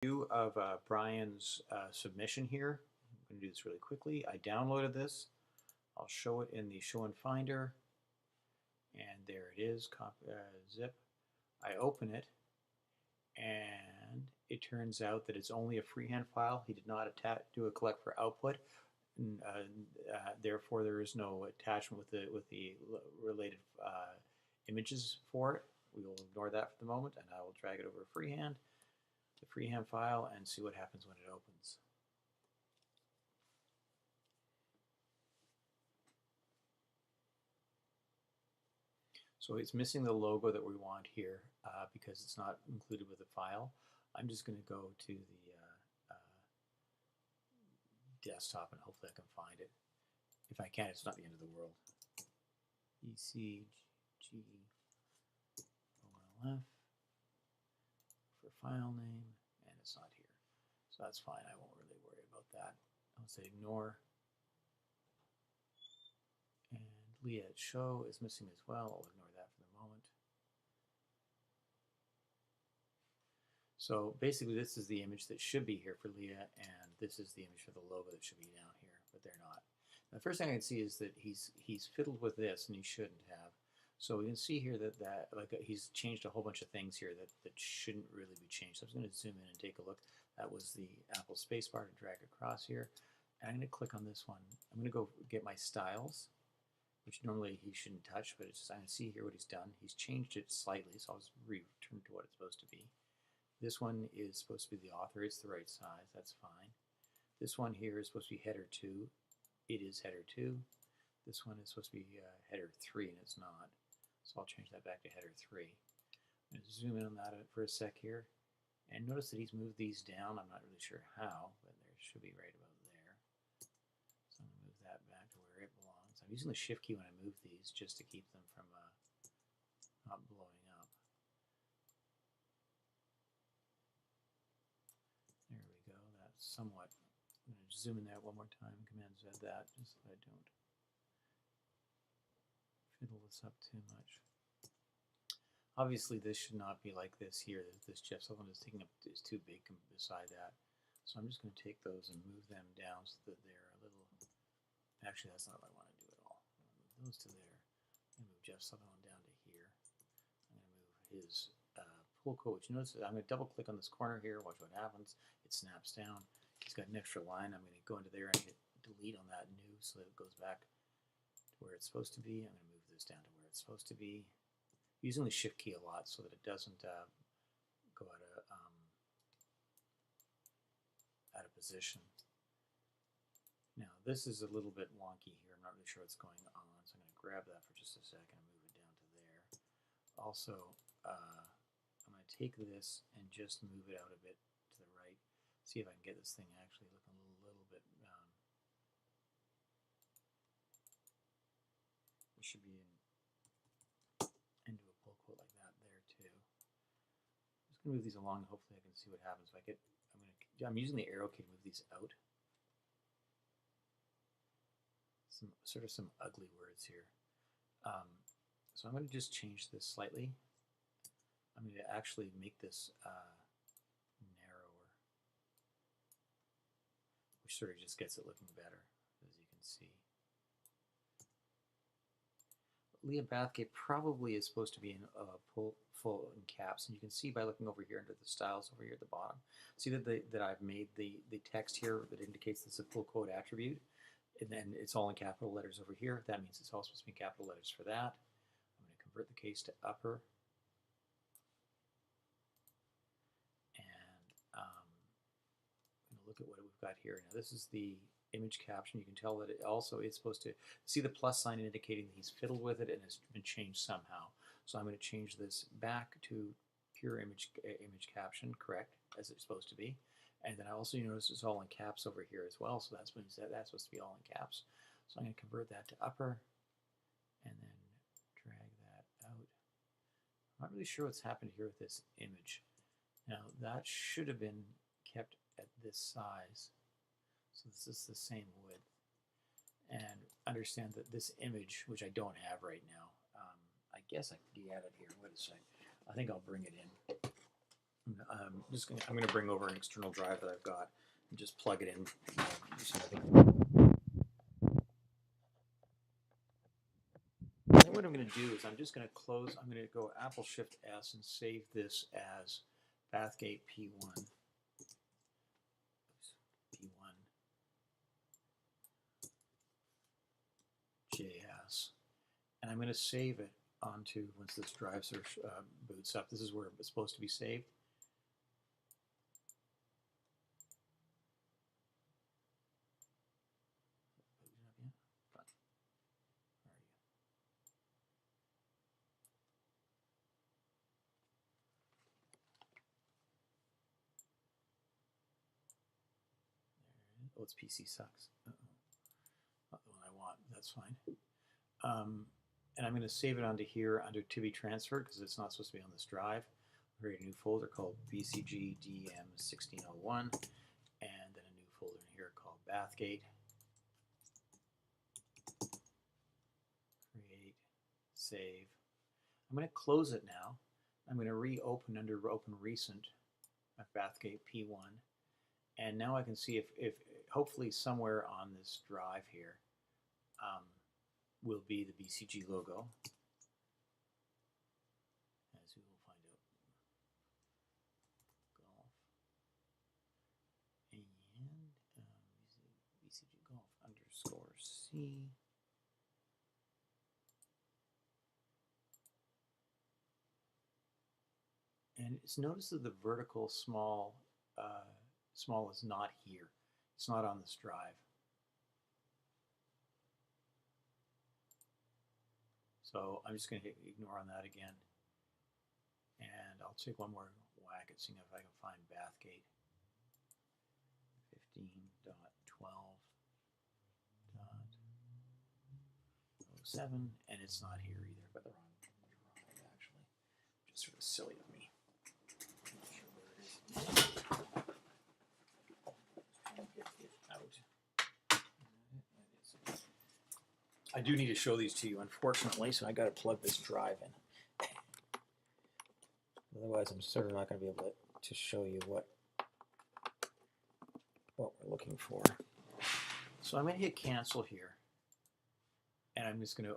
View of Brian's submission here. I'm going to do this really quickly. I downloaded this. I'll show it in the show and finder, and there it is. Zip. I open it, and it turns out that it's only a freehand file. He did not do a collect for output, and, therefore there is no attachment with the related images for it. We will ignore that for the moment, and I will drag it over to freehand. The freehand file and see what happens when it opens. So it's missing the logo that we want here because it's not included with the file. I'm just going to go to the desktop and hopefully I can find it. If I can't, it's not the end of the world. ECGOLF for file name, and it's not here. So that's fine. I won't really worry about that. I'll say ignore. And Leah at show is missing as well. I'll ignore that for the moment. So basically this is the image that should be here for Leah, and this is the image for the logo that should be down here, but they're not. Now, the first thing I can see is that he's fiddled with this, and he shouldn't have. So we can see here that he's changed a whole bunch of things here that shouldn't really be changed. So I'm just going to zoom in and take a look. That was the Apple spacebar to drag across here. And I'm going to click on this one. I'm going to go get my styles, which normally he shouldn't touch, but it's just, I can see here what he's done. He's changed it slightly, so I'll just return to what it's supposed to be. This one is supposed to be the author. It's the right size. That's fine. This one here is supposed to be header 2. It is header 2. This one is supposed to be header 3, and it's not. So I'll change that back to header 3. I'm going to zoom in on that for a sec here. And notice that he's moved these down. I'm not really sure how, but there should be right about there. So I'm going to move that back to where it belongs. I'm using the shift key when I move these just to keep them from not blowing up. There we go. That's somewhat. I'm going to zoom in there one more time. Command Z that just so I don't fiddle this up too much. Obviously, this should not be like this here. This Jeff Sullivan is too big beside that. So I'm just going to take those and move them down so that they're a little. Actually, that's not what I want to do at all. I'm going to move those to there. I'm going to move Jeff Sullivan down to here. I'm going to move his pull quote. Which you notice I'm going to double click on this corner here. Watch what happens. It snaps down. He's got an extra line. I'm going to go into there and hit delete on that new so that it goes back to where it's supposed to be. I'm going to move this down to where it's supposed to be. Using the shift key a lot so that it doesn't go out of position. Now this is a little bit wonky here. I'm not really sure what's going on, so I'm going to grab that for just a second and move it down to there. Also, I'm going to take this and just move it out a bit to the right. See if I can get this thing actually looking a little bit. It should be into a pull quote like that there too. I'm just going to move these along. Hopefully, I can see what happens. If I get, I'm using the arrow key to move these out. Some ugly words here. So I'm going to just change this slightly. I'm going to actually make this narrower, which sort of just gets it looking better, as you can see. Leah Bathgate probably is supposed to be in full in caps, and you can see by looking over here under the styles over here at the bottom. See that I've made the text here that indicates this is a full quote attribute, and then it's all in capital letters over here. That means it's all supposed to be in capital letters for that. I'm going to convert the case to upper, and I'm going to look at what we've got here. Now this is the image caption. You can tell that it's supposed to see the plus sign indicating that he's fiddled with it and it's been changed somehow. So I'm going to change this back to pure image caption, correct, as it's supposed to be. And then I also notice it's all in caps over here as well. So that's when he said that's supposed to be all in caps. So I'm going to convert that to upper and then drag that out. I'm not really sure what's happened here with this image. Now that should have been kept at this size. So this is the same width. And understand that this image, which I don't have right now, I guess I could get it here. Wait a second. I think I'll bring it in. I'm gonna bring over an external drive that I've got and just plug it in. And what I'm going to do is I'm just going to close. I'm going to go Apple Shift S and save this as Bathgate P1. P1 JS, and I'm going to save it onto once this drive search boots up. This is where it's supposed to be saved. Oh, its PC sucks. Not the one I want. That's fine. And I'm going to save it onto here under to be transferred because it's not supposed to be on this drive. Create a new folder called BCG DM1601, and then a new folder in here called Bathgate. Create, save. I'm going to close it now. I'm going to reopen under Open Recent at Bathgate P1, and now I can see if hopefully somewhere on this drive here will be the BCG logo, as we will find out. Golf and BCG Golf _C. And it's notice that the vertical small is not here. It's not on this drive. So I'm just going to hit ignore on that again. And I'll take one more whack at seeing if I can find Bathgate 15.12.07, and it's not here either, but the wrong drive actually. Just sort of silly of me. I'm not sure where it is. Get it out. I do need to show these to you, unfortunately, so I got to plug this drive in. Otherwise, I'm sort of not going to be able to show you what we're looking for. So I'm going to hit cancel here, and I'm just going to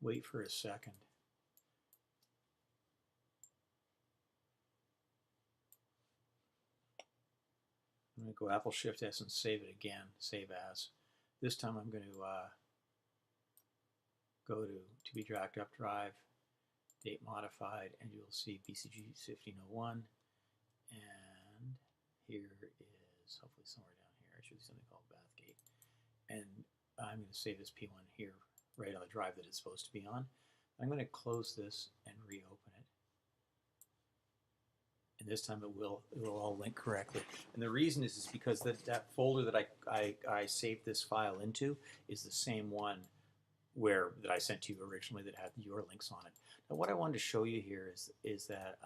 wait for a second. I'm going to go Apple Shift S and save it again, save as. This time I'm going to go to be dragged up drive, date modified, and you'll see BCG 1501. And here is hopefully somewhere down here. It should be something called Bathgate. And I'm going to save this P1 here, right on the drive that it's supposed to be on. I'm going to close this and reopen it. And this time it will all link correctly. And the reason is because that folder that I saved this file into is the same one that I sent to you originally that had your links on it. Now what I wanted to show you here is that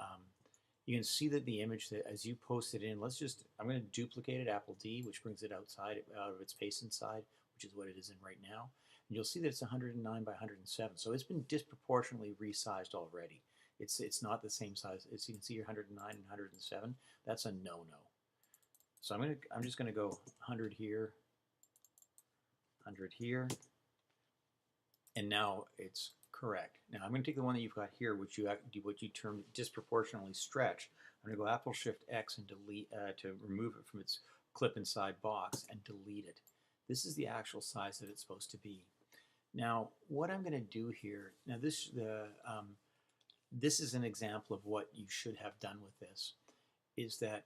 you can see that the image that as you post it in, I'm going to duplicate it, Apple D, which brings it out of its paste inside, which is what it is in right now. And you'll see that it's 109 by 107. So it's been disproportionately resized already. It's not the same size. As you can see here, 109 and 107. That's a no-no. So I'm just gonna go 100 here, 100 here, and now it's correct. Now I'm gonna take the one that you've got here, which you term disproportionately stretch. I'm gonna go Apple Shift X and delete to remove it from its clip inside box and delete it. This is the actual size that it's supposed to be. Now what I'm gonna do here, now this is an example of what you should have done with this, is that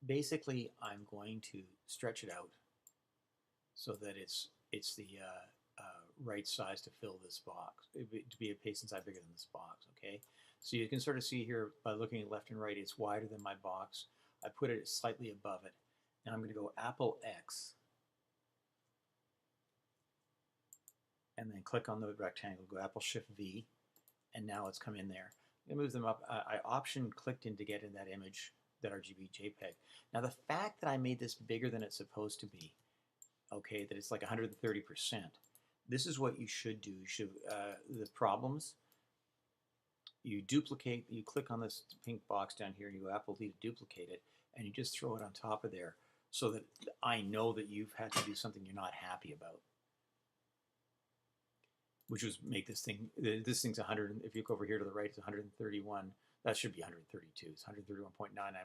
basically I'm going to stretch it out so that it's the right size to fill this box, to be a paste inside bigger than this box, okay? So you can sort of see here by looking at left and right, it's wider than my box. I put it slightly above it. Now I'm going to go Apple X and then click on the rectangle, go Apple Shift V, and now it's come in there. I'm going to move them up. I option clicked in to get in that image, that RGB JPEG. Now the fact that I made this bigger than it's supposed to be, okay, that it's like 130%, This is what you should do. You should the problems. You duplicate. You click on this pink box down here, and you go Apple D to duplicate it, and you just throw it on top of there, so that I know that you've had to do something you're not happy about. Which was make this thing. This thing's 100. If you go over here to the right, it's 131. That should be 132. It's 131.99 by 132%.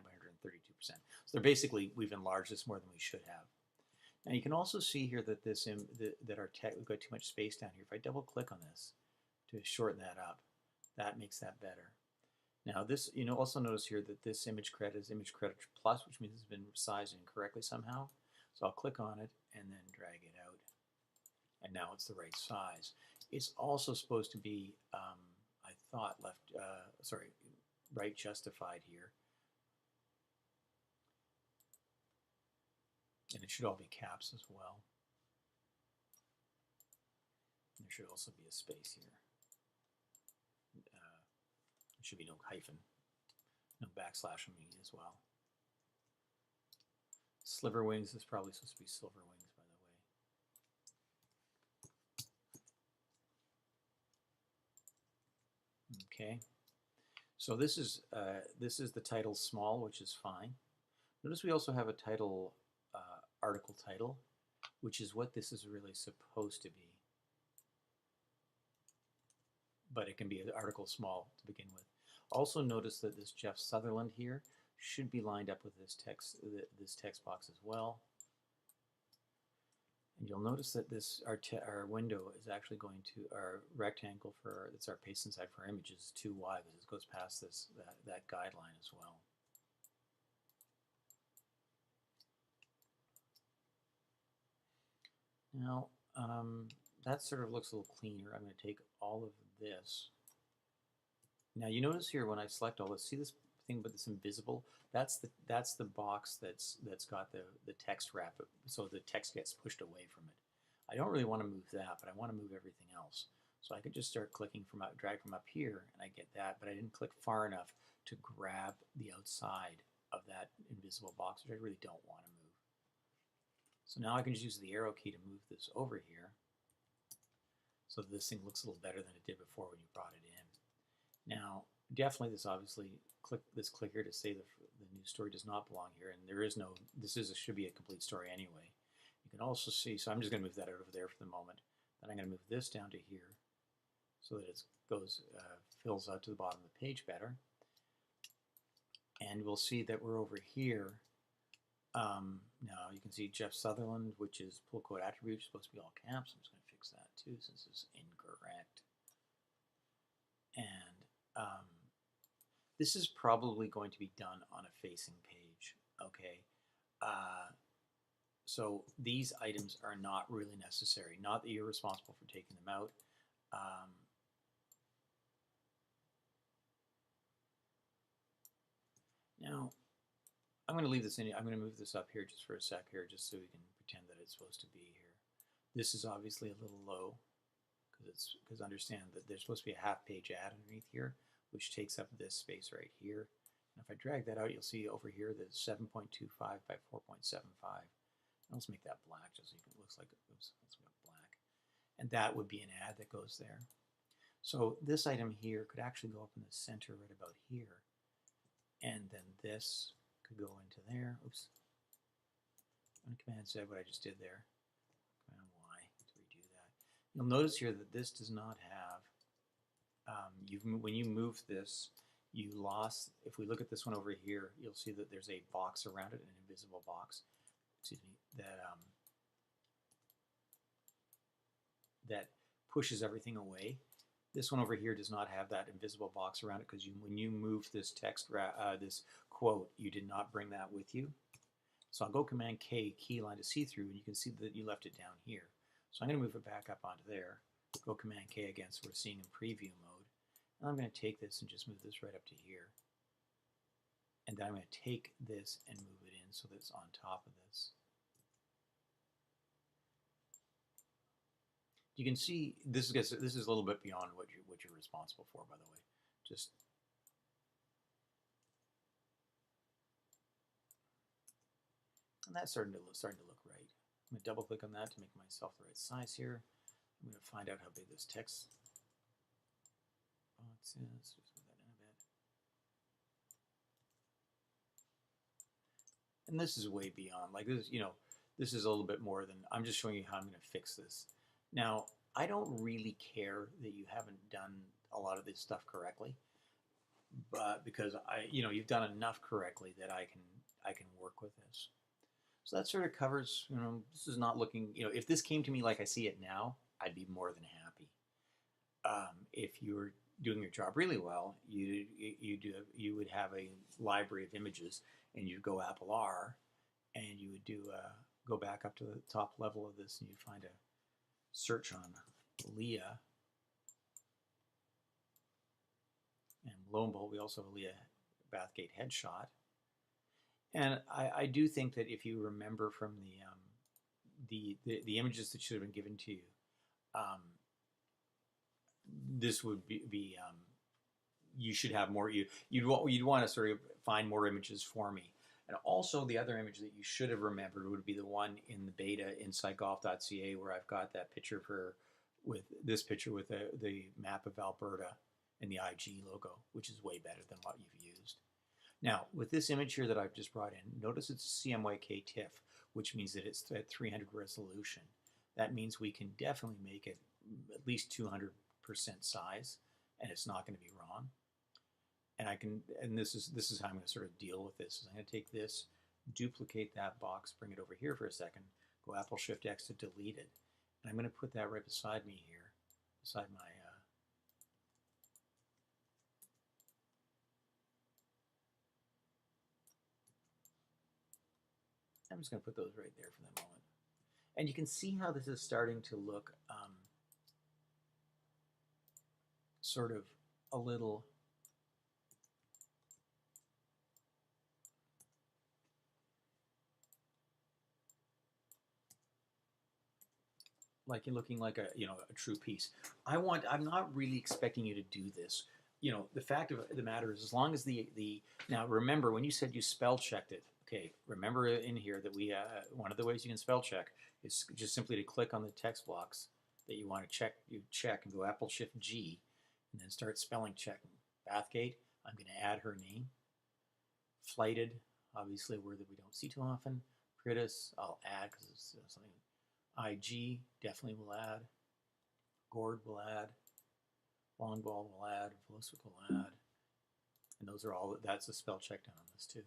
So they're basically, we've enlarged this more than we should have. Now you can also see here that that our text, we've got too much space down here. If I double click on this to shorten that up, that makes that better. Now this, also notice here that this image credit is image credit plus, which means it's been sized incorrectly somehow. So I'll click on it and then drag it out. And now it's the right size. It's also supposed to be, I thought, right justified here. And it should all be caps as well. There should also be a space here. There should be no hyphen, no backslash on me as well. Sliver wings is probably supposed to be silver wings, by the way. Okay, so this is the title small, which is fine. Notice we also have a title, article title, which is what this is really supposed to be. But it can be an article small to begin with. Also notice that this Jeff Sutherland here should be lined up with this text box as well. And you'll notice that our window is actually going to, our rectangle for, it's our paste inside for our images is too wide because it goes past that guideline as well. Now, that sort of looks a little cleaner. I'm going to take all of this. Now you notice here when I select all this, see this thing but it's invisible? That's the box that's got the text wrap, so the text gets pushed away from it. I don't really want to move that, but I want to move everything else. So I could just start clicking drag from up here, and I get that, but I didn't click far enough to grab the outside of that invisible box, which I really don't want to move. So now I can just use the arrow key to move this over here, so that this thing looks a little better than it did before when you brought it in. Now, definitely this obviously, click this clicker to say the new story does not belong here, and there is no, should be a complete story anyway. You can also see, so I'm just going to move that over there for the moment. Then I'm going to move this down to here so that it fills out to the bottom of the page better. And we'll see that we're over here. Now you can see Jeff Sutherland, which is pull quote attribute, supposed to be all caps. I'm just going to fix that too since it's incorrect. And this is probably going to be done on a facing page, okay? So these items are not really necessary. Not that you're responsible for taking them out. Now, I'm going to leave this in. I'm going to move this up here just for a sec here, just so we can pretend that it's supposed to be here. This is obviously a little low, because understand that there's supposed to be a half-page ad underneath here, which takes up this space right here. And if I drag that out, you'll see over here that it's 7.25 by 4.75. Let's make that black just so it looks like, oops, let's make it black. And that would be an ad that goes there. So this item here could actually go up in the center right about here. And then this could go into there. Oops. I'm going to Command Z what I just did there. Command Y to redo that. You'll notice here that this does not have, when you move this, you lost, if we look at this one over here, you'll see that there's a box around it, an invisible box, excuse me, that pushes everything away. This one over here does not have that invisible box around it because when you move this text, this quote, you did not bring that with you. So I'll go Command K, keyline to see through, and you can see that you left it down here. So I'm going to move it back up onto there. Go Command K again, so we're seeing in preview mode. And I'm going to take this and just move this right up to here. And then I'm going to take this and move it in so that it's on top of this. You can see this is a little bit beyond what you're responsible for, by the way. Just and that's starting to look right. I'm going to double click on that to make myself the right size here. I'm going to find out how big this text box is. Just put that in a bit. And this is way beyond, like this, you know, this is a little bit more than, I'm just showing you how I'm going to fix this. Now, I don't really care that you haven't done a lot of this stuff correctly, but because you've done enough correctly that I can work with this. So that sort of covers, this is not looking, if this came to me like I see it now, I'd be more than happy. If you were doing your job really well, you would have a library of images, and you'd go Apple R, and you would go back up to the top level of this, and you'd find a search on Leah, and lo and behold, we also have a Leah Bathgate headshot. And I do think that if you remember from the images that should have been given to you, this would be you should have more. You'd want to sort of find more images for me. And also the other image that you should have remembered would be the one in the beta InsideGolf.ca, where I've got that picture with the map of Alberta and the IG logo, which is way better than what you've used. Now, with this image here that I've just brought in, notice it's a CMYK TIFF, which means that it's at 300 resolution. That means we can definitely make it at least 200% size, and it's not going to be wrong. And this is how I'm going to sort of deal with this. I'm going to take this, duplicate that box, bring it over here for a second, go Apple Shift X to delete it, and I'm going to put that right beside me here, beside my I'm just going to put those right there for the moment. And you can see how this is starting to look sort of a little like you're looking like a true piece. I'm not really expecting you to do this. The fact of the matter is, as long as now remember when you said you spell checked it. Okay, remember in here that we one of the ways you can spell check is just simply to click on the text blocks that you want to check. You check and go Apple Shift G, and then start spelling checking. Bathgate. I'm going to add her name. Flighted, obviously a word that we don't see too often. Pritis, I'll add because it's something. IG definitely will add. Gord will add. Long ball will add. Velocic will add. And those are all. That's a spell check done on this too.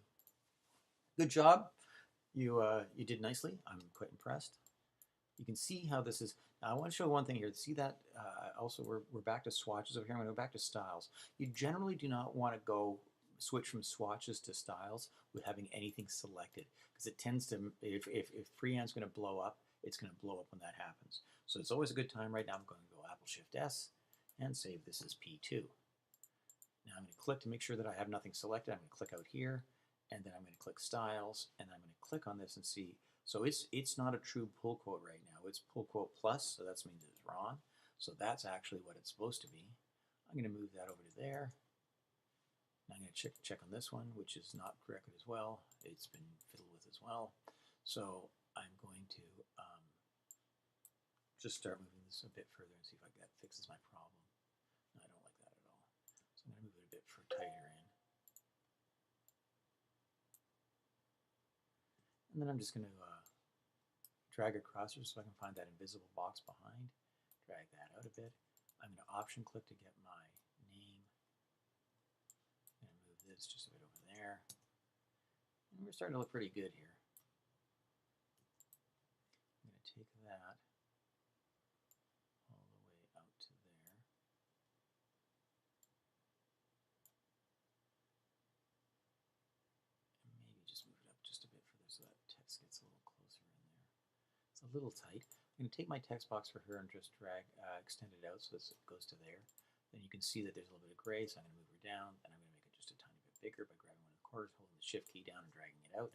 Good job. You did nicely. I'm quite impressed. You can see how this is. Now I want to show one thing here. See that? Also, we're back to swatches over here. I'm going to go back to styles. You generally do not want to switch from swatches to styles with having anything selected, because it tends to, if freehand's going to blow up, it's going to blow up when that happens. So it's always a good time. Right now I'm going to go Apple Shift S and save this as P2. Now I'm going to click to make sure that I have nothing selected. I'm going to click out here, and then I'm going to click Styles, and I'm going to click on this and see. So it's not a true pull quote right now. It's pull quote plus, so that means it's wrong. So that's actually what it's supposed to be. I'm going to move that over to there. Now I'm going to check on this one, which is not corrected as well. It's been fiddled with as well. So I'm going to just start moving this a bit further and see if that fixes my problem. No, I don't like that at all. So I'm going to move it a bit tighter in. And then I'm just going to drag across here so I can find that invisible box behind. Drag that out a bit. I'm going to option click to get my name. I'm going to move this just a bit over there. And we're starting to look pretty good here. I'm going to take that all the way out to there. And maybe just move it up just a bit further so that text gets a little closer in there. It's a little tight. I'm going to take my text box for her and just drag, extend it out so this goes to there. Then you can see that there's a little bit of gray, so I'm going to move her down, and I'm going to make it just a tiny bit bigger by grabbing one of the corners, holding the Shift key down and dragging it out.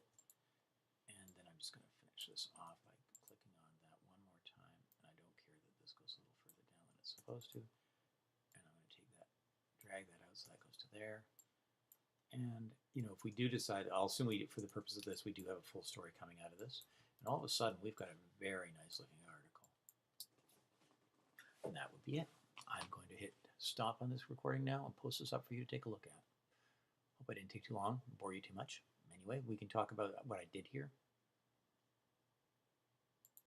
And then I'm just going to finish this off by clicking on that one more time. And I don't care that this goes a little further down than it's supposed to. And I'm going to take that, drag that out so that goes to there. And, if we do decide, I'll assume for the purpose of this, we do have a full story coming out of this. And all of a sudden, we've got a very nice looking article. And that would be it. I'm going to hit stop on this recording now and post this up for you to take a look at. Hope I didn't take too long, bore you too much. Anyway, we can talk about what I did here